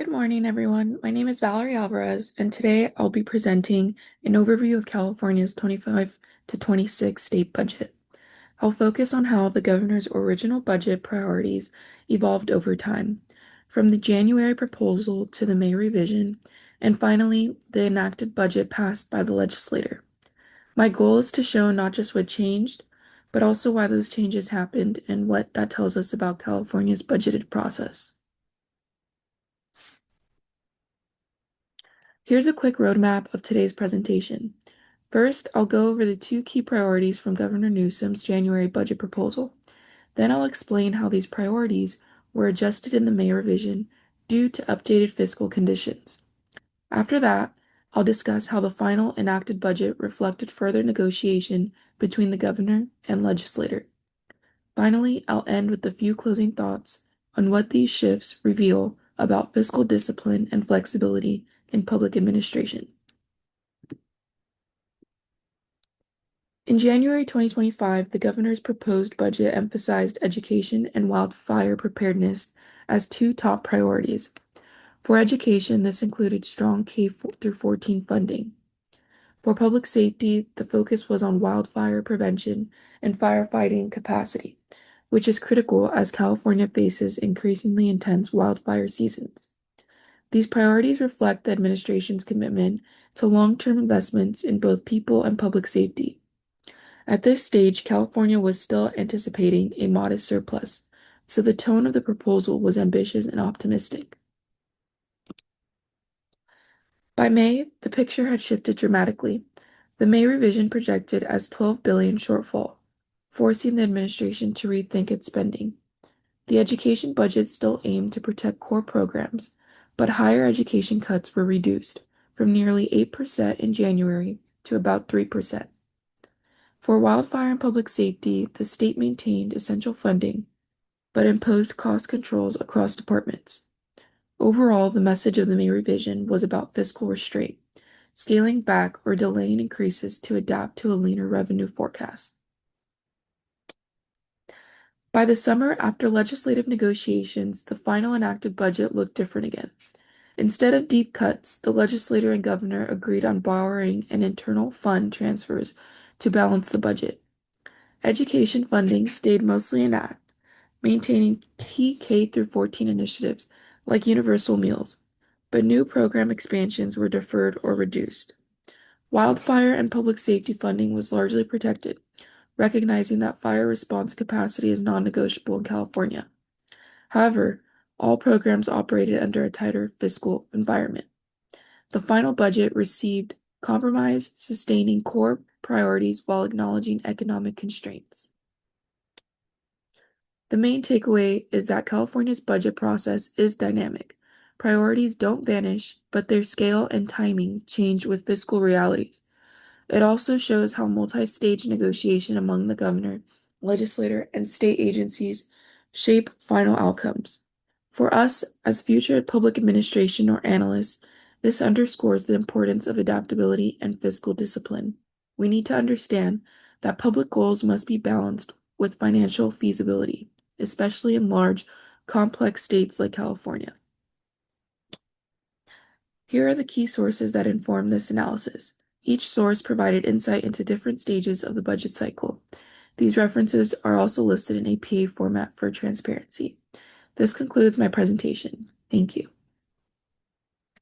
Good morning, everyone. My name is Valerie Alvarez, and today I'll be presenting an overview of California's 25 to 26 state budget. I'll focus on how the governor's original budget priorities evolved over time, from the January proposal to the May revision, and finally, the enacted budget passed by the legislature. My goal is to show not just what changed, but also why those changes happened and what that tells us about California's budgeted process. Here's a quick roadmap of today's presentation. First, I'll go over the two key priorities from Governor Newsom's January budget proposal. Then I'll explain how these priorities were adjusted in the May revision due to updated fiscal conditions. After that, I'll discuss how the final enacted budget reflected further negotiation between the governor and legislator. Finally, I'll end with a few closing thoughts on what these shifts reveal about fiscal discipline and flexibility in public administration. In January 2025, the governor's proposed budget emphasized education and wildfire preparedness as two top priorities. For education, this included strong K through 14 funding. For public safety, the focus was on wildfire prevention and firefighting capacity, which is critical as California faces increasingly intense wildfire seasons. These priorities reflect the administration's commitment to long-term investments in both people and public safety. At this stage, California was still anticipating a modest surplus, so the tone of the proposal was ambitious and optimistic. By May, the picture had shifted dramatically. The May revision projected as $12 billion shortfall, forcing the administration to rethink its spending. The education budget still aimed to protect core programs, but higher education cuts were reduced from nearly 8% in January to about 3%. For wildfire and public safety, the state maintained essential funding, but imposed cost controls across departments. Overall, the message of the May revision was about fiscal restraint, scaling back or delaying increases to adapt to a leaner revenue forecast. By the summer, after legislative negotiations, the final enacted budget looked different again. Instead of deep cuts, the legislature and governor agreed on borrowing and internal fund transfers to balance the budget. Education funding stayed mostly intact, maintaining key K through 14 initiatives like universal meals, but new program expansions were deferred or reduced. Wildfire and public safety funding was largely protected, recognizing that fire response capacity is non-negotiable in California. However, all programs operated under a tighter fiscal environment. The final budget received compromise, sustaining core priorities while acknowledging economic constraints. The main takeaway is that California's budget process is dynamic. Priorities don't vanish, but their scale and timing change with fiscal realities. It also shows how multi-stage negotiation among the governor, legislator, and state agencies shape final outcomes. For us, as future public administration or analysts, this underscores the importance of adaptability and fiscal discipline. We need to understand that public goals must be balanced with financial feasibility, especially in large, complex states like California. Here are the key sources that inform this analysis. Each source provided insight into different stages of the budget cycle. These references are also listed in APA format for transparency. This concludes my presentation. Thank you.